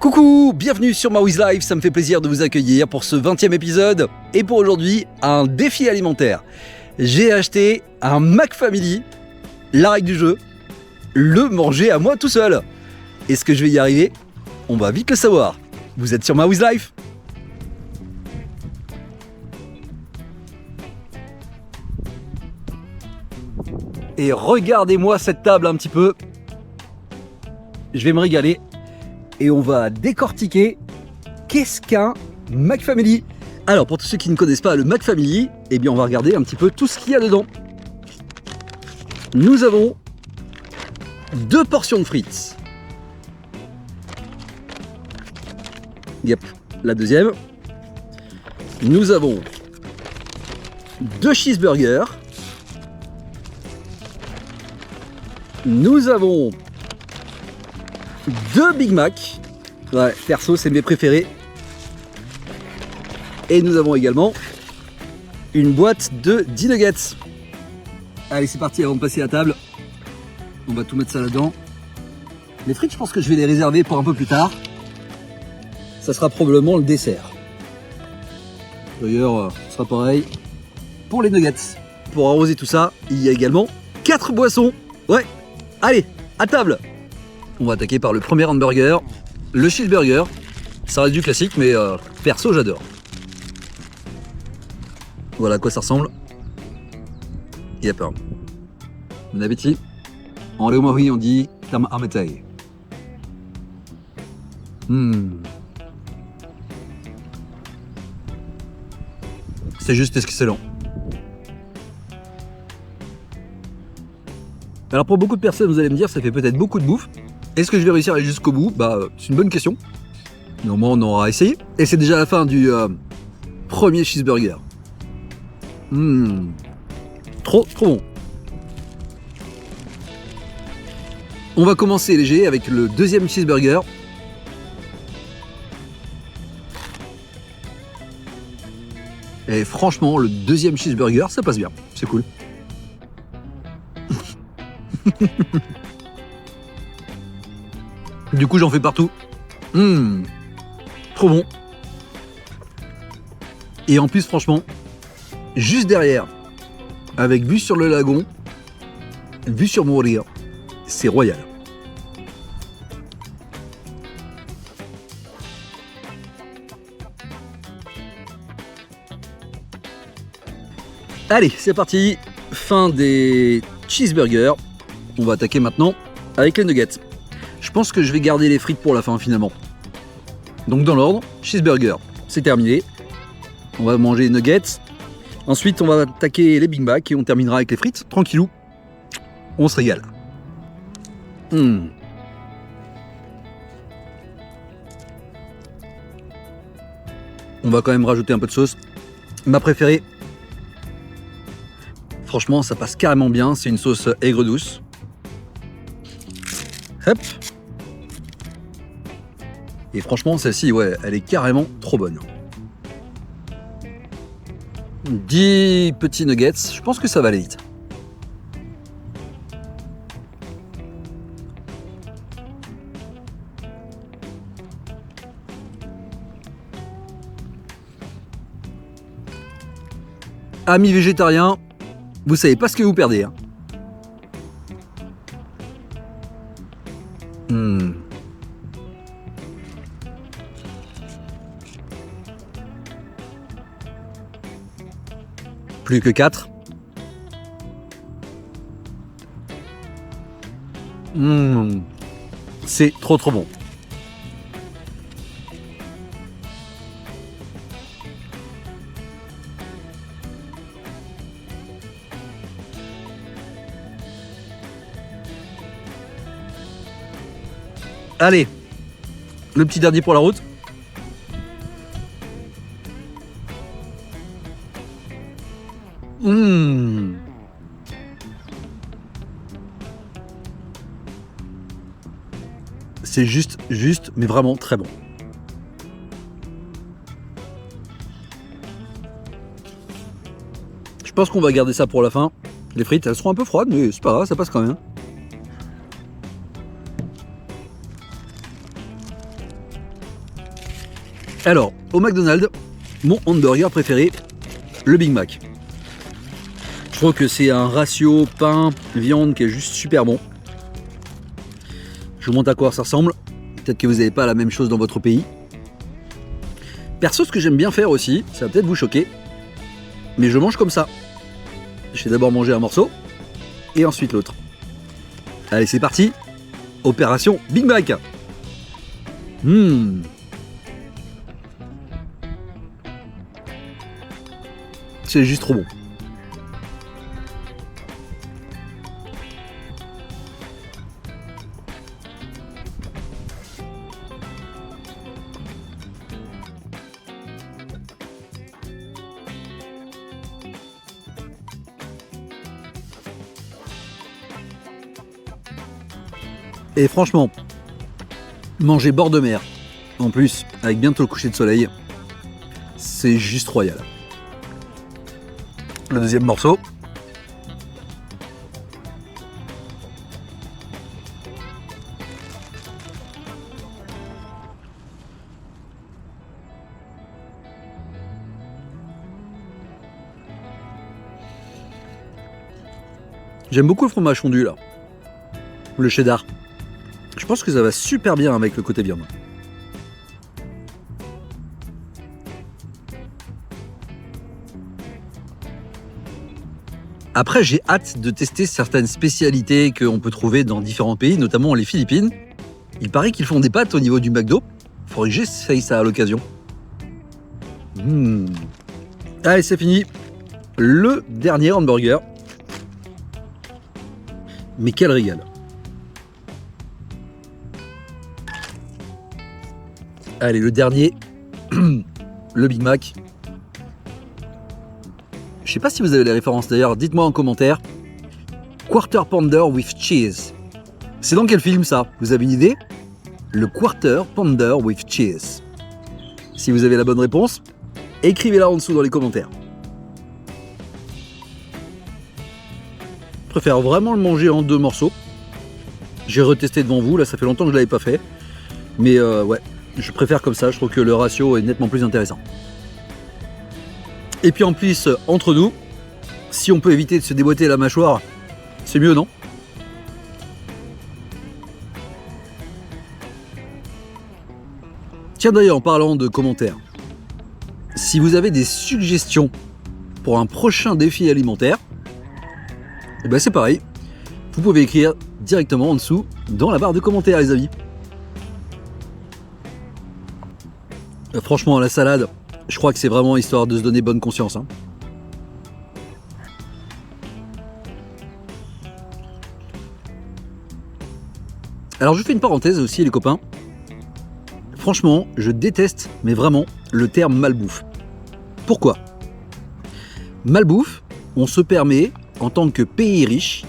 Coucou, bienvenue sur Maurice Life, ça me fait plaisir de vous accueillir pour ce 20e épisode. Et pour aujourd'hui, un défi alimentaire. J'ai acheté un McFamily, la règle du jeu, le manger à moi tout seul. Est-ce que je vais y arriver? On va vite le savoir. Vous êtes sur Maurice Life. Et regardez-moi cette table un petit peu. Je vais me régaler. Et on va décortiquer qu'est-ce qu'un McFamily. Alors pour tous ceux qui ne connaissent pas le McFamily, eh bien on va regarder un petit peu tout ce qu'il y a dedans. Nous avons 2 portions de frites. Yep, la deuxième. Nous avons 2 cheeseburgers. Nous avons 2 Big Mac. Ouais, perso, c'est mes préférés. Et nous avons également une boîte de 10 nuggets. Allez, c'est parti, avant de passer à table. On va tout mettre ça là-dedans. Les frites, je pense que je vais les réserver pour un peu plus tard. Ça sera probablement le dessert. D'ailleurs, ce sera pareil pour les nuggets. Pour arroser tout ça, il y a également 4 boissons. Ouais, allez, à table. On va attaquer par le premier hamburger, le cheeseburger. Ça reste du classique, mais perso, j'adore. Voilà à quoi ça ressemble. Yep. Bon appétit. En léo-marie, on dit tam armetei. C'est juste excellent. Alors pour beaucoup de personnes, vous allez me dire, ça fait peut-être beaucoup de bouffe. Est-ce que je vais réussir à aller jusqu'au bout? C'est une bonne question. Mais au moins, on aura essayé. Et c'est déjà la fin du premier cheeseburger. Trop bon. On va commencer léger avec le deuxième cheeseburger. Et franchement, le deuxième cheeseburger, ça passe bien. C'est cool. Du coup, j'en fais partout. Trop bon. Et en plus, franchement, juste derrière, avec vue sur le lagon, vue sur Mourir, c'est royal. Allez, c'est parti. Fin des cheeseburgers. On va attaquer maintenant avec les nuggets. Je pense que je vais garder les frites pour la fin finalement. Donc dans l'ordre, cheeseburger, c'est terminé. On va manger les nuggets. Ensuite, on va attaquer les Big Mac et on terminera avec les frites. Tranquillou, on se régale. On va quand même rajouter un peu de sauce. Ma préférée. Franchement, ça passe carrément bien. C'est une sauce aigre douce. Hop. Et franchement, celle-ci, ouais, elle est carrément trop bonne. 10 petits nuggets, je pense que ça va aller vite. Amis végétariens, vous savez pas ce que vous perdez. Hein. Plus que 4. C'est trop bon. Allez, le petit dernier pour la route. C'est juste, mais vraiment très bon. Je pense qu'on va garder ça pour la fin. Les frites, elles seront un peu froides, mais c'est pas grave, ça passe quand même. Alors, au McDonald's, mon hamburger préféré, le Big Mac. Je trouve que c'est un ratio pain-viande qui est juste super bon. Je vous montre à quoi ça ressemble. Peut-être que vous n'avez pas la même chose dans votre pays. Perso, ce que j'aime bien faire aussi, ça va peut-être vous choquer, mais je mange comme ça. Je vais d'abord manger un morceau, et ensuite l'autre. Allez, c'est parti. Opération Big Mac. C'est juste trop bon. Et franchement, manger bord de mer, en plus, avec bientôt le coucher de soleil, c'est juste royal. Le deuxième morceau. J'aime beaucoup le fromage fondu là, le cheddar. Je pense que ça va super bien avec le côté viande. Après, j'ai hâte de tester certaines spécialités qu'on peut trouver dans différents pays, notamment les Philippines. Il paraît qu'ils font des pâtes au niveau du McDo. Il faudrait que j'essaye ça à l'occasion. Allez, c'est fini. Le dernier hamburger. Mais quel régal. Allez, le dernier, le Big Mac. Je sais pas si vous avez les références d'ailleurs, dites-moi en commentaire. Quarter Pounder with Cheese. C'est dans quel film ça? Vous avez une idée? Le Quarter Pounder with Cheese. Si vous avez la bonne réponse, écrivez-la en dessous dans les commentaires. Je préfère vraiment le manger en 2 morceaux. J'ai retesté devant vous, là ça fait longtemps que je l'avais pas fait. Mais ouais. Je préfère comme ça, je trouve que le ratio est nettement plus intéressant. Et puis en plus, entre nous, si on peut éviter de se déboîter la mâchoire, c'est mieux, non? Tiens d'ailleurs, en parlant de commentaires, si vous avez des suggestions pour un prochain défi alimentaire, eh ben c'est pareil, vous pouvez écrire directement en dessous dans la barre de commentaires les amis. Franchement, la salade, je crois que c'est vraiment histoire de se donner bonne conscience. Hein. Alors je fais une parenthèse aussi les copains. Franchement, je déteste, mais vraiment, le terme malbouffe. Pourquoi? Malbouffe, on se permet, en tant que pays riche,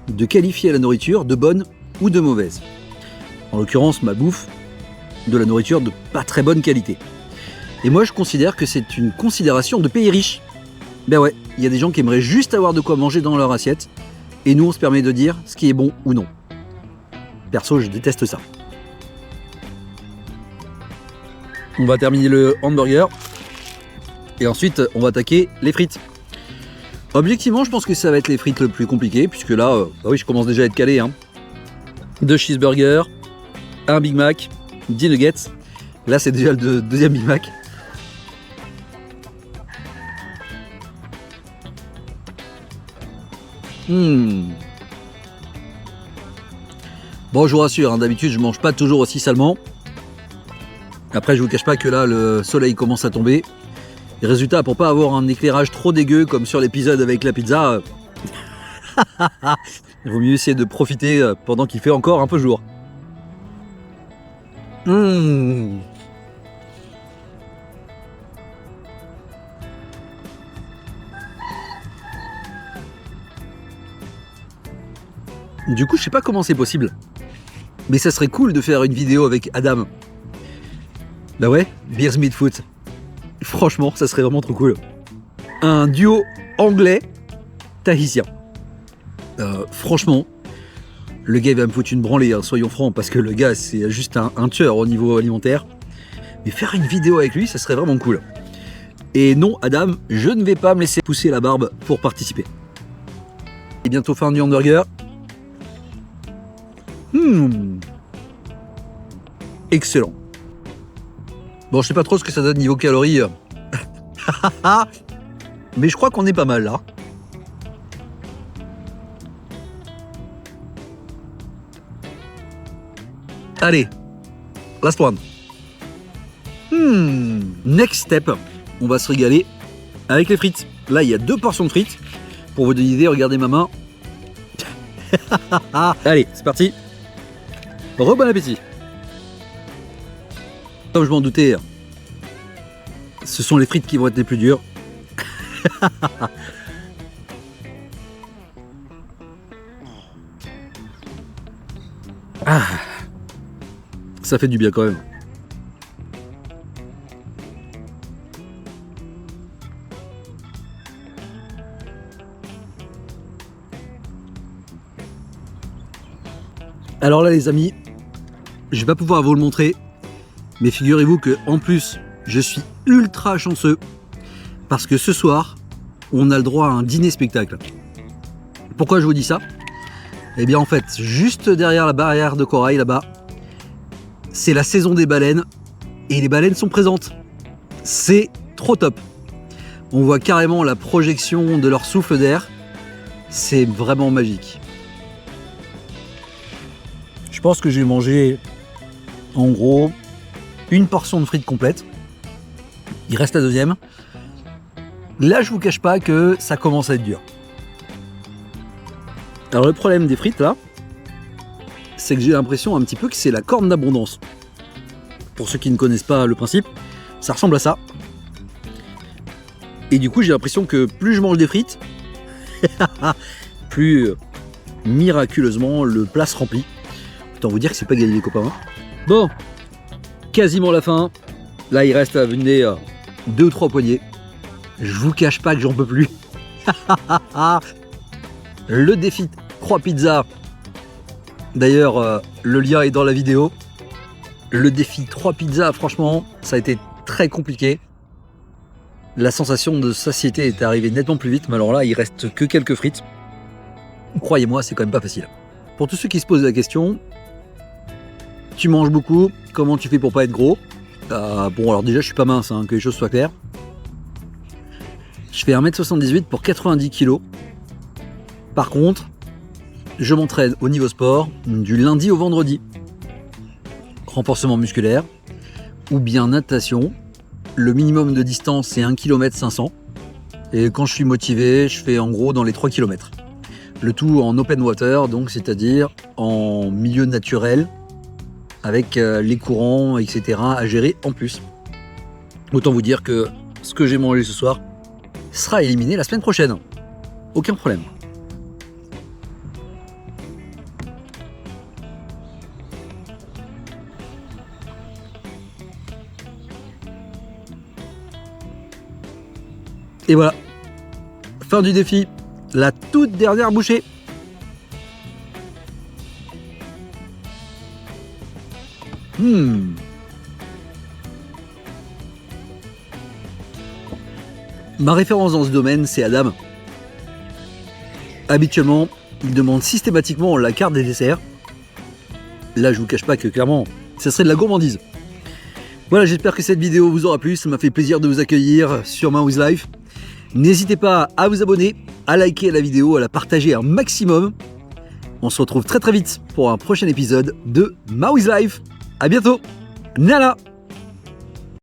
de qualifier la nourriture de bonne ou de mauvaise. En l'occurrence, malbouffe, de la nourriture de pas très bonne qualité. Et moi je considère que c'est une considération de pays riche. Ben ouais, il y a des gens qui aimeraient juste avoir de quoi manger dans leur assiette, et nous on se permet de dire ce qui est bon ou non. Perso, je déteste ça. On va terminer le hamburger, et ensuite on va attaquer les frites. Objectivement, je pense que ça va être les frites le plus compliqué, puisque là, bah oui, je commence déjà à être calé. 2 cheeseburgers, un Big Mac, 10 nuggets. Là, c'est déjà le deuxième Big Mac. Bon, je vous rassure, d'habitude, je mange pas toujours aussi salement. Après, je vous cache pas que là, le soleil commence à tomber. Et résultat, pour pas avoir un éclairage trop dégueu comme sur l'épisode avec la pizza, il vaut mieux essayer de profiter pendant qu'il fait encore un peu jour. Du coup, je sais pas comment c'est possible, mais ça serait cool de faire une vidéo avec Adam. Bah ouais, Beers Meat Foot. Franchement, ça serait vraiment trop cool. Un duo anglais-tahitien. Franchement, le gars il va me foutre une branlée, soyons francs, parce que le gars c'est juste un tueur au niveau alimentaire. Mais faire une vidéo avec lui, ça serait vraiment cool. Et non, Adam, je ne vais pas me laisser pousser la barbe pour participer. Et bientôt fin du hamburger. Excellent. Bon, je sais pas trop ce que ça donne niveau calories. Mais je crois qu'on est pas mal là. Allez, last one. Next step, on va se régaler avec les frites. Là, il y a 2 portions de frites. Pour vous donner une idée, regardez ma main. Allez, c'est parti. Bon appétit. Comme je m'en doutais, ce sont les frites qui vont être les plus dures. Ça fait du bien quand même. Alors là les amis, je vais pas pouvoir vous le montrer, mais figurez-vous que en plus je suis ultra chanceux parce que ce soir on a le droit à un dîner spectacle. Pourquoi je vous dis ça? Eh bien en fait, juste derrière la barrière de corail là-bas, c'est la saison des baleines et les baleines sont présentes. C'est trop top. On voit carrément la projection de leur souffle d'air. C'est vraiment magique. Je pense que je vais manger en gros une portion de frites complète. Il reste la deuxième. Là, je vous cache pas que ça commence à être dur. Alors le problème des frites là, c'est que j'ai l'impression un petit peu que c'est la corne d'abondance. Pour ceux qui ne connaissent pas le principe, ça ressemble à ça. Et du coup, j'ai l'impression que plus je mange des frites, plus miraculeusement le plat se remplit. Autant vous dire que c'est pas gagné les copains. Bon, quasiment la fin. Là, il reste à venir 2 ou 3 poignées. Je vous cache pas que j'en peux plus. Le défi 3 pizzas. D'ailleurs, le lien est dans la vidéo. Le défi 3 pizzas, franchement, ça a été très compliqué. La sensation de satiété est arrivée nettement plus vite, mais alors là, il reste que quelques frites. Croyez-moi, c'est quand même pas facile. Pour tous ceux qui se posent la question, tu manges beaucoup, comment tu fais pour pas être gros? Bon, alors déjà, je suis pas mince, hein, que les choses soient claires. Je fais 1m78 pour 90 kg. Par contre, je m'entraîne au niveau sport du lundi au vendredi. Renforcement musculaire ou bien natation. Le minimum de distance, c'est 1 km 500. Et quand je suis motivé, je fais en gros dans les 3 km. Le tout en open water, donc c'est-à-dire en milieu naturel, avec les courants, etc. à gérer en plus. Autant vous dire que ce que j'ai mangé ce soir sera éliminé la semaine prochaine. Aucun problème. Et voilà, fin du défi, la toute dernière bouchée. Ma référence dans ce domaine, c'est Adam. Habituellement, il demande systématiquement la carte des desserts. Là, je vous cache pas que clairement, ça serait de la gourmandise. Voilà, j'espère que cette vidéo vous aura plu. Ça m'a fait plaisir de vous accueillir sur Mao's Life. N'hésitez pas à vous abonner, à liker la vidéo, à la partager un maximum. On se retrouve très très vite pour un prochain épisode de Mao's Life. À bientôt. Nala.